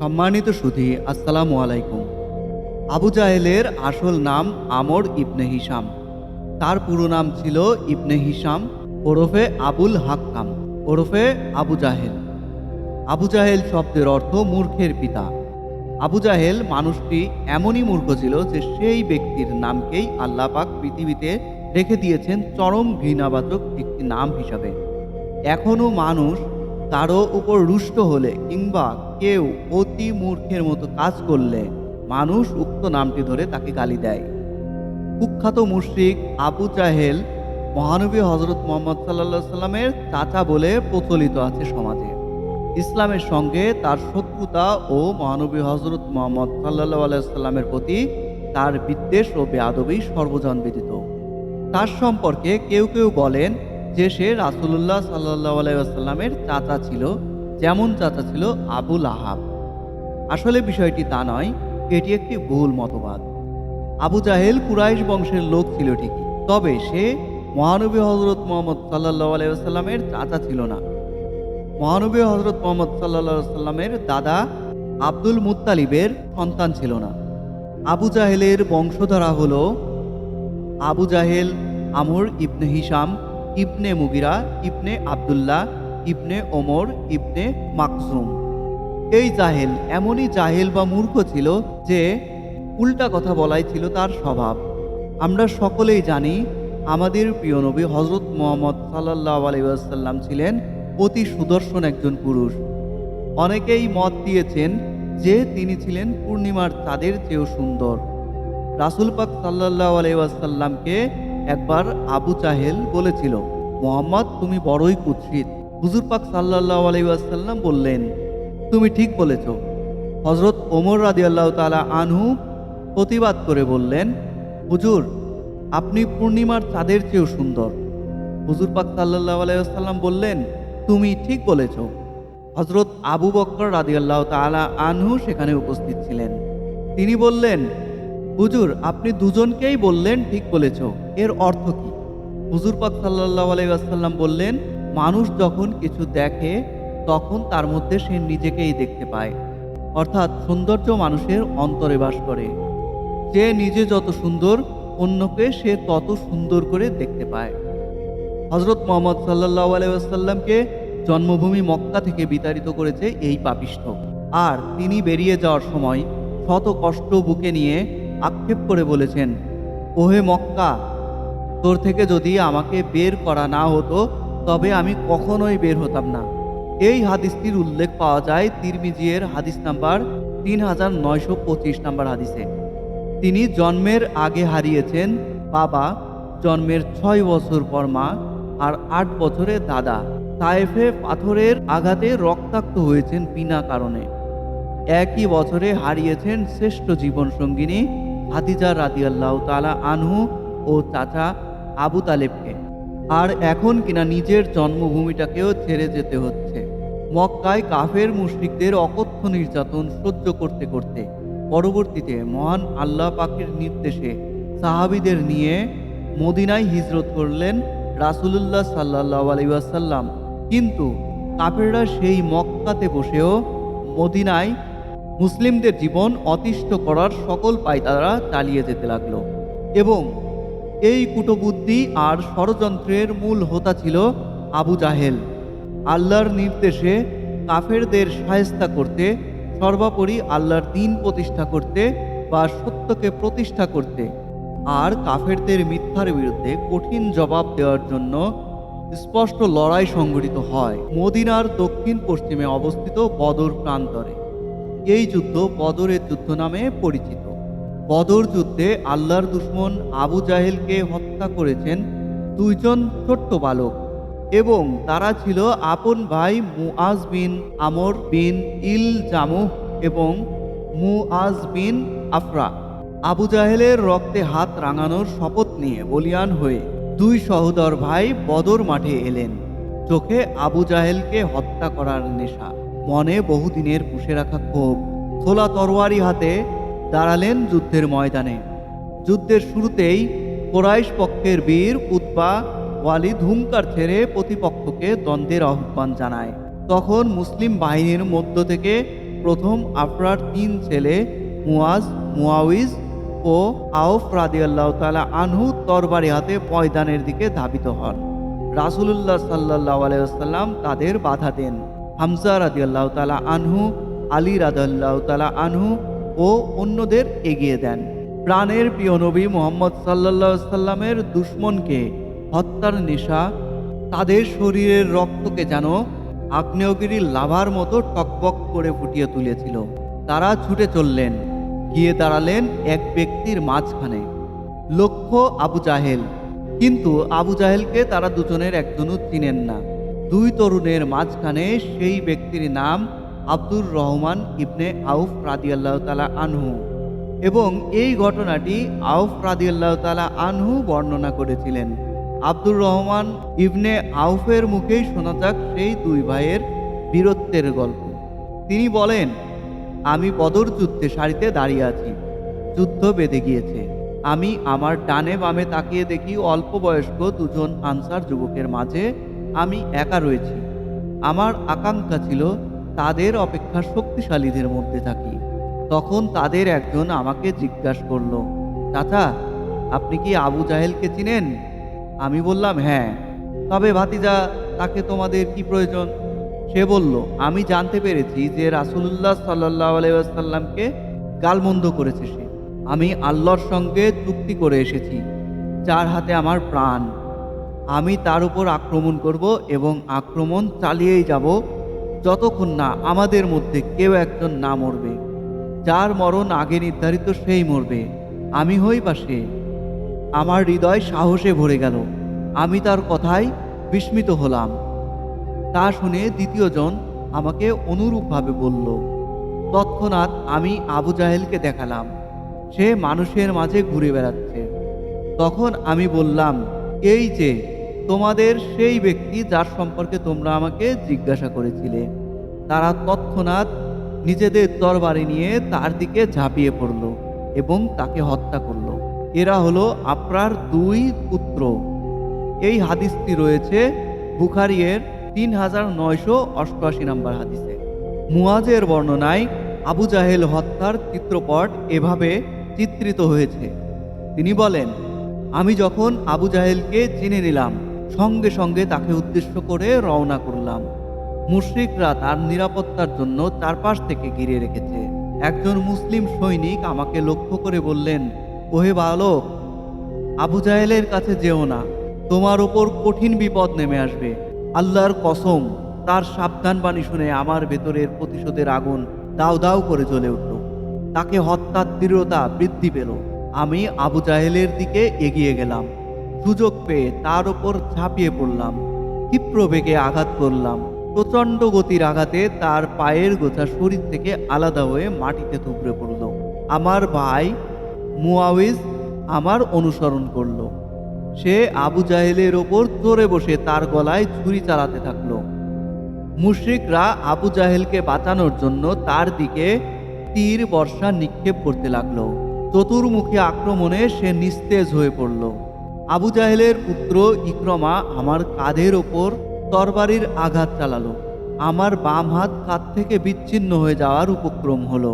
সম্মানিত সুধী, আসসালামু আলাইকুম। আবু জাহেলের আসল নাম আমর ইবনে হিশাম। তার পুরো নাম ছিল ইবনে হিশাম ওরফে আবুল হাক্কাম ওরফে আবু জাহেল। আবু জাহেল শব্দের অর্থ মূর্খের পিতা। আবু জাহেল মানুষটি এমনই মূর্খ ছিল যে সেই ব্যক্তির নামকেই আল্লাহ পাক পৃথিবীতে রেখে দিয়েছেন চরম ঘৃণাবাচক একটি নাম হিসাবে। এখনও মানুষ কারো উপর রুষ্ট হলে কিংবা কেউ অতি মূর্খের মতো কাজ করলে মানুষ উক্ত নামটি ধরে তাকে গালি দেয়। কুখ্যাত মুশরিক আবু জাহেল মহানবী হজরত মোহাম্মদ সাল্লাহ সাল্লামের চাচা বলে প্রচলিত আছে সমাজে। ইসলামের সঙ্গে তার শত্রুতা ও মহানবী হজরত মোহাম্মদ সাল্লাহ আলাইসাল্লামের প্রতি তার বিদ্বেষ ও বেয়াদবি সর্বজনবিদিত। তার সম্পর্কে কেউ কেউ বলেন যে সে রাসূলুল্লাহ সাল্লাহ আলাইসাল্লামের চাচা ছিল, যেমন চাচা ছিল আবুল আহাব। আসলে বিষয়টি তা নয়, এটি একটি ভুল মতবাদ। আবু জাহেল কুরাইশ বংশের লোক ছিল ঠিকই, তবে সে মহানবী হজরত মোহাম্মদ সাল্লাহ আলাইসাল্লামের চাচা ছিল না। মহানবী হজরত মোহাম্মদ সাল্লাহ সাল্লামের দাদা আব্দুল মুত্তালিবের সন্তান ছিল না। আবু জাহেলের বংশধারা হল আবু জাহেল, আমর ইবনে হিশাম, ইবনে মুগিরা, ইবনে আবদুল্লাহ, ইবনে ওমর, ইবনে মাকজুম। এই জাহেল এমনই জাহেল বা মূর্খ ছিল যে উল্টা কথা বলাই ছিল তার স্বভাব। আমরা সকলেই জানি আমাদের প্রিয় নবী হজরত মোহাম্মদ সাল্লাল্লাহু আলাইহি ওয়াসাল্লাম ছিলেন অতি সুদর্শন একজন পুরুষ। অনেকেই মত দিয়েছেন যে তিনি ছিলেন পূর্ণিমার চাঁদের চেয়েও সুন্দর। রাসূল পাক সাল্লাল্লাহু আলাইহি ওয়াসাল্লামকে একবার আবু জাহেল বলেছিল, মোহাম্মদ তুমি বড়ই কুৎসিত। হুজুর পাক সাল্লাল্লাহু আলাইহি ওয়াসাল্লাম বললেন, তুমি ঠিক বলেছ। হযরত ওমর রাদিয়াল্লাহু তাআলা আনহু প্রতিবাদ করে বললেন, হুজুর আপনি পূর্ণিমার চাঁদের চেয়েও সুন্দর। হুজুর পাক সাল্লাল্লাহু আলাইহি ওয়াসাল্লাম বললেন, তুমি ঠিক বলেছ। হযরত আবু বকর রাদিয়াল্লাহু তাআলা আনহু সেখানে উপস্থিত ছিলেন। তিনি বললেন, হুজুর আপনি দুজনকেই বললেন ঠিক বলেছ, এর অর্থ কি? হুজুর পাক সাল্লাল্লাহু আলাইহি ওয়াসাল্লাম বললেন, মানুষ যখন কিছু দেখে তখন তার মধ্যে সে নিজেকেই দেখতে পায়। অর্থাৎ সৌন্দর্য মানুষের অন্তরে বাস করে। যে নিজে যত সুন্দর, অন্যকে সে তত সুন্দর করে দেখতে পায়। হযরত মুহাম্মদ সাল্লাল্লাহু আলাইহি ওয়াসাল্লামকে জন্মভূমি মক্কা থেকে বিতাড়িত করেছে এই পাপিষ্ঠ। আর তিনি বেরিয়ে যাওয়ার সময় শত কষ্ট বুকে নিয়ে আক্ষেপ করে বলেছেন, ওহে মক্কা, তোর থেকে যদি আমাকে বের করা না হতো তবে আমি কখনোই বের হতাম না। এই হাদিসটির উল্লেখ পাওয়া যায় তিরমিজির হাদিস নাম্বার 3925 নাম্বার হাদিসে। তিনি জন্মের আগে হারিয়েছেন বাবা, জন্মের 6 বছর পর মা, আর 8 বছরে দাদা। তায়েফে পাথরের আঘাতে রক্তাক্ত হয়েছেন বিনা কারণে। একই বছরে হারিয়েছেন শ্রেষ্ঠ জীবন সঙ্গিনী খাদিজা রাদিয়াল্লাহু তাআলা আনহু ও চাচা আবু তালেবকে। আর এখন কিনা নিজের জন্মভূমিটাকেও ছেড়ে যেতে হচ্ছে। মক্কায় কাফের মুশরিকদের অকথ্য নির্যাতন সহ্য করতে করতে পরবর্তীতে মহান আল্লাহ পাকের নির্দেশে সাহাবীদের নিয়ে মদিনায় হিজরত করলেন রাসূলুল্লাহ সাল্লাল্লাহু আলাইহি ওয়াসাল্লাম। কিন্তু কাফেররা সেই মক্কাতে বসেও মদিনায় মুসলিমদের জীবন অতিষ্ঠ করার সকল পায়তারা চালিয়ে যেতে লাগলো। এবং এই কূটবুদ্ধি আর ষড়যন্ত্রের মূল হোতা ছিল আবু জাহেল। আল্লাহর নির্দেশে কাফেরদের শায়েস্তা করতে, সর্বোপরি আল্লাহর দ্বীন প্রতিষ্ঠা করতে বা সত্যকে প্রতিষ্ঠা করতে আর কাফেরদের মিথ্যার বিরুদ্ধে কঠিন জবাব দেওয়ার জন্য স্পষ্ট লড়াই সংঘটিত হয় মদিনার দক্ষিণ পশ্চিমে অবস্থিত বদর প্রান্তরে। এই যুদ্ধ বদরের যুদ্ধ নামে পরিচিত। বদর যুদ্ধে আল্লাহর দুশমন আবু জাহেলকে হত্যা করেছেন দুইজন ছোট্ট বালক, এবং তারা ছিল আপন ভাই মুআজ বিন আমর বিন ইল জামুহ এবং মুআজ বিন আফরা। আবু জাহেলের রক্তে হাত রাঙানোর শপথ নিয়ে বলিয়ান হয়ে দুই সহোদর ভাই বদর মাঠে এলেন। চোখে আবু জাহেলকে হত্যা করার নেশা, মনে বহুদিনের পুষে রাখা ক্ষোভ। খোলা তরোয়ারি হাতে দাঁড়ালেন যুদ্ধের ময়দানে। যুদ্ধের শুরুতেই কুরাইশ পক্ষের বীর উতবা ওয়ালিদ হুঙ্কার ছেড়ে প্রতিপক্ষকে দ্বন্দ্বের আহ্বান জানায়। তখন মুসলিম বাহিনীর মধ্য থেকে প্রথম আফরার 3 ছেলে মুয়াজ, মুয়াউইজ ও আউফ রাদিয়াল্লাহু তাআলা আনহু তরবারি হাতে ময়দানের দিকে ধাবিত হন। রাসূলুল্লাহ সাল্লাল্লাহু আলাইহি ওয়াসাল্লাম তাদের বাধা দেন। হামজা রাদিয়াল্লাহু তাআলা আনহু, আলী রাদিয়াল্লাহু তাআলা আনহু ও অন্যদের এগিয়ে দেন। প্রাণের প্রিয় নবী মুহাম্মদ সাল্লাল্লাহু আলাইহি ওয়াসাল্লামের দুশমনকে হত্যার নেশা তাদের শরীরের রক্তকে যেন আগ্নেয়গিরির লাভার মতো টকবক করে ফুটিয়ে তুলেছিল। তারা ছুটে চললেন, গিয়ে দাঁড়ালেন এক ব্যক্তির মাঝখানে। লক্ষ্য আবু জাহেল। কিন্তু আবু জাহেলকে তারা দুজনের একজনও চিনেন না। দুই তরুণের মাঝখানে সেই ব্যক্তির নাম আব্দুর রহমান ইবনে আউফ রাদিয়াল্লাহু তাআলা আনহু, এবং এই ঘটনাটি আউফ রাদিয়াল্লাহু তাআলা আনহু বর্ণনা করেছিলেন। আব্দুর রহমান ইবনে আউফের মুখেই শোনা যাক সেই দুই ভাইয়ের বীরত্বের গল্প। তিনি বলেন, আমি বদর যুদ্ধে সারিতে দাঁড়িয়ে আছি। যুদ্ধ বেঁধে গিয়েছে। আমি আমার ডানে বামে তাকিয়ে দেখি অল্প বয়স্ক দুজন আনসার যুবকের মাঝে আমি একা রয়েছি। আমার আকাঙ্ক্ষা ছিল তাদের অপেক্ষা শক্তিশালীদের মধ্যে থাকি। তখন তাদের একজন আমাকে জিজ্ঞাসা করল, চাচা, আপনি কি আবু জাহেলকে চিনেন? আমি বললাম, হ্যাঁ। তবে ভাতিজা, তাকে তোমাদের কি প্রয়োজন? সে বলল, আমি জানতে পেরেছি যে রাসূলুল্লাহ সাল্লাল্লাহু আলাইহি ওয়াসাল্লামকে গালমন্দ করেছে সে। আমি আল্লাহর সঙ্গে চুক্তি করে এসেছি, যার হাতে আমার প্রাণ। আমি তার উপর আক্রমণ করব এবং আক্রমণ চালিয়েই যাব যতক্ষণ না আমাদের মধ্যে কেউ একজন না মরবে। যার মরণ আগে নির্ধারিত সেই মরবে, আমি হই বা সে। আমার হৃদয় সাহসে ভরে গেল। আমি তার কথায় বিস্মিত হলাম। তা শুনে দ্বিতীয়জন আমাকে অনুরূপভাবে বলল। তৎক্ষণাৎ আমি আবু জাহেলকে দেখালাম, সে মানুষের মাঝে ঘুরে বেড়াচ্ছে। তখন আমি বললাম, এই যে তোমাদের সেই ব্যক্তি যার সম্পর্কে তোমরা আমাকে জিজ্ঞাসা করেছিলে। তারা তৎক্ষণাৎ নিজেদের তরবারি নিয়ে তার দিকে ঝাঁপিয়ে পড়ল এবং তাকে হত্যা করল। এরা হলো আফরার দুই পুত্র। এই হাদিসটি রয়েছে বুখারীর 3988 নম্বর হাদিসে। মুয়াজের বর্ণনায় আবু জাহেল হত্যার চিত্রপট এভাবে চিত্রিত হয়েছে। তিনি বলেন, আমি যখন আবু জাহেলকে চিনে নিলাম, সঙ্গে সঙ্গে তাকে উদ্দেশ্য করে রওনা করলাম। মুশরিকরা তার নিরাপত্তার জন্য চারপাশ থেকে ঘিরে রেখেছে। একজন মুসলিম সৈনিক আমাকে লক্ষ্য করে বললেন, ওহে বালক, আবু জাহেলের কাছে যেও না, তোমার ওপর কঠিন বিপদ নেমে আসবে। আল্লাহর কসম, তার সাবধান বাণী শুনে আমার ভেতরের প্রতিশোধের আগুন দাউ দাউ করে জ্বলে উঠল। তাকে হত্যার দৃঢ়তা বৃদ্ধি পেল। আমি আবু জাহেলের দিকে এগিয়ে গেলাম। সুযোগ পেয়ে তার ওপর ঝাঁপিয়ে পড়লাম। ক্ষিপ্র বেগে আঘাত করলাম। প্রচণ্ড গতির আঘাতে তার পায়ের গোছা শরীর থেকে আলাদা হয়ে মাটিতে থুবড়ে পড়ল। আমার ভাই মুয়াউইজ আমার অনুসরণ করল। সে আবু জাহেলের ওপর চড়ে বসে তার গলায় ছুরি চালাতে থাকল। মুশরিকরা আবু জাহেলকে বাঁচানোর জন্য তার দিকে তীর বর্ষা নিক্ষেপ করতে লাগলো। চতুর্মুখী আক্রমণে সে নিস্তেজ হয়ে পড়ল। আবু জাহেলের পুত্র ইকরমা আমার কাঁধের ওপর তরবারির আঘাত চালালো। আমার বাম হাত কাঁধ থেকে বিচ্ছিন্ন হয়ে যাওয়ার উপক্রম হলো,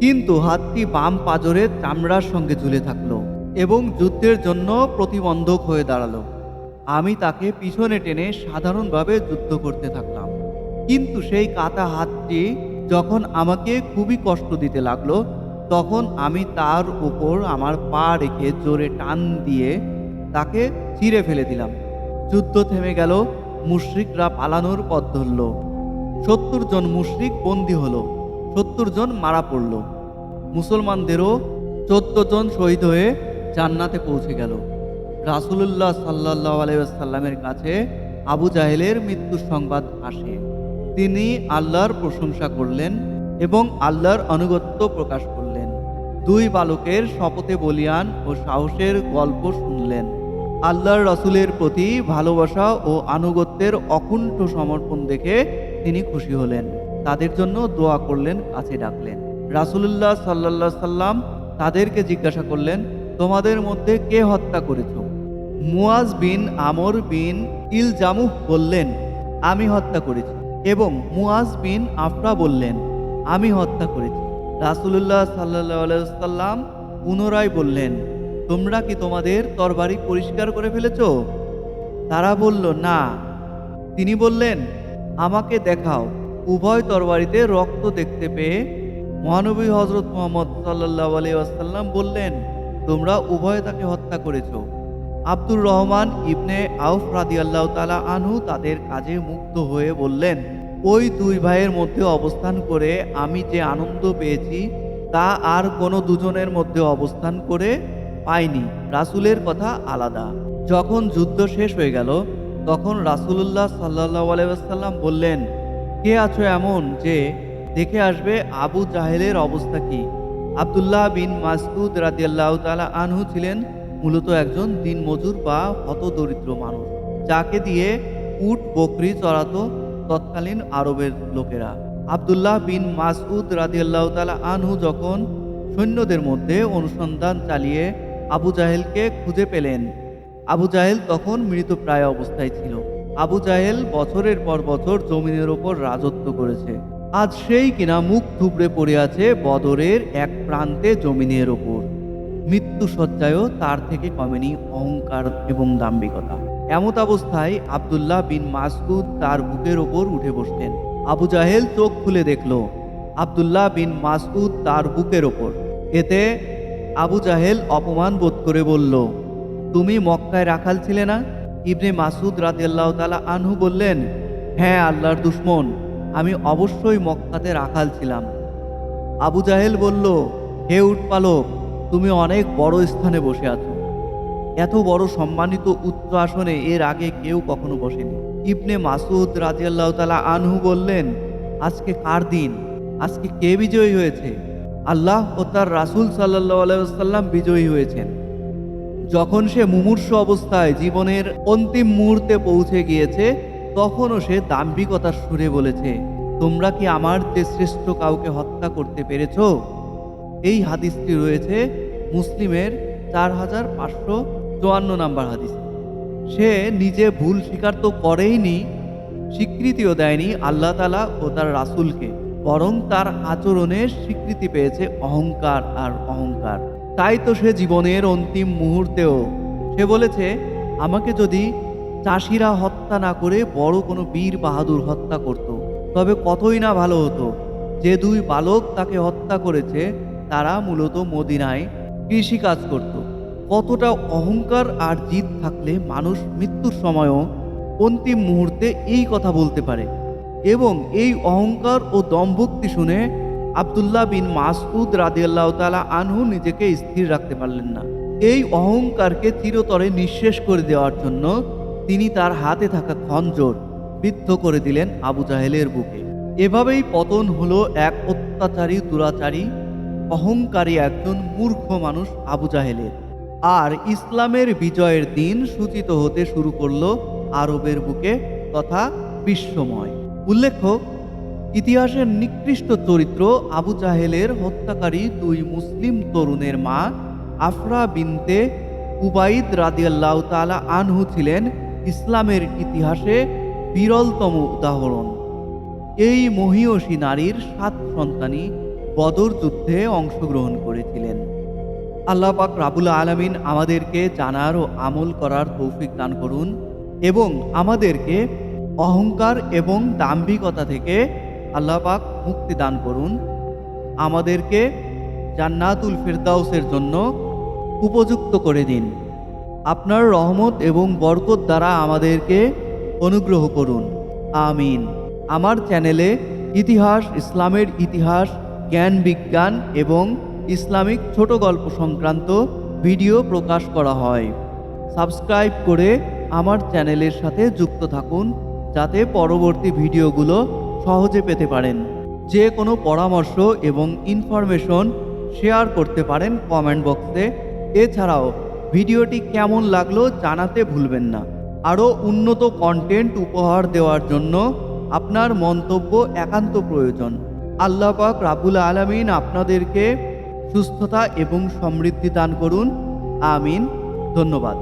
কিন্তু হাতটি বাম পাঁজরের চামড়ার সঙ্গে ঝুলে থাকলো এবং যুদ্ধের জন্য প্রতিবন্ধক হয়ে দাঁড়ালো। আমি তাকে পিছনে টেনে সাধারণভাবে যুদ্ধ করতে থাকলাম, কিন্তু সেই কাটা হাতটি যখন আমাকে খুবই কষ্ট দিতে লাগলো, তখন আমি তার উপর আমার পা রেখে জোরে টান দিয়ে তাকে ছিঁড়ে ফেলে দিলাম। যুদ্ধ থেমে গেল। মুশরিকরা পালানোর পথ ধরল। 70 জন মুশরিক বন্দী হলো, 70 জন মারা পড়ল। মুসলমানদেরও 14 জন শহীদ হয়ে জান্নাতে পৌঁছে গেল। রাসূলুল্লাহ সাল্লাল্লাহু আলাইহি ওয়াসাল্লামের কাছে আবু জাহেলের মৃত্যুর সংবাদ আসে। তিনি আল্লাহর প্রশংসা করলেন এবং আল্লাহর আনুগত্য প্রকাশ করলেন। দুই বালকের শপথে বলিয়ান ও সাহসের গল্প শুনলেন। আল্লাহর রাসূলের প্রতি ভালোবাসা ও আনুগত্যের অকুণ্ঠ সমর্পণ দেখে তিনি খুশি হলেন। তাদের জন্য দোয়া করলেন, কাছে ডাকলেন। রাসূলুল্লাহ সাল্লাল্লাহু আলাইহি সাল্লাম তাদেরকে জিজ্ঞাসা করলেন, তোমাদের মধ্যে কে হত্যা করেছ? মুয়াজ বিন আমর বিন ইলজামুহ বললেন, আমি হত্যা করেছি। এবং মুয়াজ বিন আফরা বললেন, আমি হত্যা করেছি। রাসূলুল্লাহ সাল্লাল্লাহু আলাইহি ওয়াসাল্লাম পুনরায় বললেন, তোমরা কি তোমাদের তরবারি পরিষ্কার করে ফেলেছো? তারা বলল, না। তিনি বললেন, আমাকে দেখাও। উভয় তরবারিতে রক্ত দেখতে পেয়ে মহানবী হযরত মুহাম্মদ সাল্লাল্লাহু আলাইহি ওয়াসাল্লাম বললেন, তোমরা উভয়ে তাকে হত্যা করেছো। আব্দুর রহমান ইবনে আউফ রাদিয়াল্লাহু তাআলা আনহু তাদের কাজে মুগ্ধ হয়ে বললেন, ওই দুই ভাইয়ের মধ্যে অবস্থান করে আমি যে আনন্দ পেয়েছি তা আর কোনো দুজনের মধ্যে অবস্থান করে পাইনি। রাসূলের কথা আলাদা। যখন যুদ্ধ শেষ হয়ে গেল তখন রাসূলুল্লাহ সাল্লাল্লাহু আলাইহি ওয়াসাল্লাম বললেন, কে আছো এমন যে দেখে আসবে আবু জাহেলের অবস্থা কি? আব্দুল্লাহ বিন মাসউদ রাদিয়াল্লাহু তাআলা আনহু ছিলেন মূলত একজন দিনমজুর বা হতদরিদ্র মানুষ, যাকে দিয়ে উট বকরি চড়াতো তৎকালীন আরবের লোকেরা। আব্দুল্লাহ বিন মাসউদ রাদিয়াল্লাহু তাআলা আনহু যখন সৈন্যদের মধ্যে অনুসন্ধান চালিয়ে আবু জাহেলকে খুঁজে পেলেন, আবু জাহেল তখন মৃতপ্রায় অবস্থায় ছিল। আবু জাহেল বছরের পর বছর জমিনের ওপর রাজত্ব করেছে। আজ সেই কিনা মুখ থুবড়ে পড়ে আছে বদরের এক প্রান্তে জমিনের ওপর। মৃত্যু শয্যায়ও তার থেকে কমেনি অহংকার এবং দাম্ভিকতা। এমত অবস্থায় আব্দুল্লাহ বিন মাসউদ তার বুকের ওপর উঠে বসলেন। আবু জাহেল চোখ খুলে দেখল আব্দুল্লাহ বিন মাসউদ তার বুকের ওপর। এতে আবু জাহেল অপমান বোধ করে বলল, তুমি মক্কায় রাখাল ছিলে না? ইবনে মাসউদ রাদিয়াল্লাহু তাআলা আনহু বললেন, হ্যাঁ আল্লাহর দুশমন, আমি অবশ্যই মক্কাতে রাখাল ছিলাম। আবু জাহেল বলল, হে উটপালক, তুমি অনেক বড় স্থানে বসে আছো। এত বড় সম্মানিত উচ্চ আসনে এর আগে কেউ কখনো বসেনি। ইবনে মাসউদ রাদিয়াল্লাহু তাআলা আনহু বললেন, আজকে কার দিন? আজকে কে বিজয়ী হয়েছে? আল্লাহ ও তার রাসূল সাল্লাল্লাহু আলাইহি ওয়াসাল্লাম বিজয়ী হয়েছেন। যখন সে মুমূর্ষু অবস্থায় জীবনের অন্তিম মুহূর্তে পৌঁছে গিয়েছে তখনও সে দাম্ভিকতার সুরে বলেছে, তোমরা কি আমার চেয়ে শ্রেষ্ঠ কাউকে হত্যা করতে পেরেছ? এই হাদিসটি রয়েছে মুসলিমের 4554 নাম্বার হাদিস। সে নিজে ভুল স্বীকার তো করেইনি, স্বীকৃতিও দেয়নি আল্লাহ তাআলা ও তার রাসূলকে, বরং তার আচরণের স্বীকৃতি পেয়েছে অহংকার আর অহংকার। তাই তো সে জীবনের অন্তিম মুহূর্তেও সে বলেছে, আমাকে যদি চাষিরা হত্যা না করে বড় কোনো বীর বাহাদুর হত্যা করত, তবে কতই না ভালো হতো। যে দুই বালক তাকে হত্যা করেছে তারা মূলত মদিনায় কৃষিকাজ করত। কতটা অহংকার আর জিদ থাকলে মানুষ মৃত্যুর সময়ও অন্তিম মুহূর্তে এই কথা বলতে পারে। এবং এই অহংকার ও দম্ভক্তি শুনে আব্দুল্লাহ বিন মাসউদ রাদিয়াল্লাহু তাআলা আনহু নিজেকে স্থির রাখতে পারলেন না। এই অহংকারকে চিরতরে নিঃশেষ করে দেওয়ার জন্য তিনি তার হাতে থাকা খঞ্জর বিদ্ধ করে দিলেন আবু জাহেলের বুকে। এভাবেই পতন হলো এক অত্যাচারী, দুরাচারী, অহংকারী একজন মূর্খ মানুষ আবু জাহেলের। আর ইসলামের বিজয়ের দিন সূচিত হতে শুরু করলো আরবের বুকে তথা বিশ্বময়। উল্লেখ্য, ইতিহাসের নিকৃষ্ট চরিত্র আবু জাহেলের হত্যাকারী দুই মুসলিম তরুণের মা আফরা বিনতে উবাইদ রাদিয়াল্লাহু তাআলা আনহু ছিলেন ইসলামের ইতিহাসে বিরলতম উদাহরণ। এই মহিয়সী নারীর 7 সন্তানই বদর যুদ্ধে অংশগ্রহণ করেছিলেন। আল্লাহ পাক রাব্বুল আলামিন আমাদেরকে জানার ও আমল করার তৌফিক দান করুন এবং আমাদেরকে অহংকার এবং দাম্ভিকতা থেকে আল্লাহ পাক মুক্তি দান করুন। আমাদেরকে জান্নাতুল ফিরদাউসের জন্য উপযুক্ত করে দিন। আপনার রহমত এবং বরকত দ্বারা আমাদেরকে অনুগ্রহ করুন, আমিন। আমার চ্যানেলে ইতিহাস, ইসলামের ইতিহাস, জ্ঞান বিজ্ঞান এবং ইসলামিক ছোট গল্প সংক্রান্ত ভিডিও প্রকাশ করা হয়। সাবস্ক্রাইব করে আমার চ্যানেলের সাথে যুক্ত থাকুন যাতে পরবর্তী ভিডিওগুলো সহজে পেতে পারেন। যে কোনো পরামর্শ এবং ইনফরমেশন শেয়ার করতে পারেন কমেন্ট বক্সে। এছাড়াও ভিডিওটি কেমন লাগলো জানাতে ভুলবেন না। আরও উন্নত কন্টেন্ট উপহার দেওয়ার জন্য আপনার মন্তব্য একান্ত প্রয়োজন। আল্লাহ পাক রাব্বুল আলামিন আপনাদেরকে সুস্থতা এবং সমৃদ্ধি দান করুন, আমিন। ধন্যবাদ।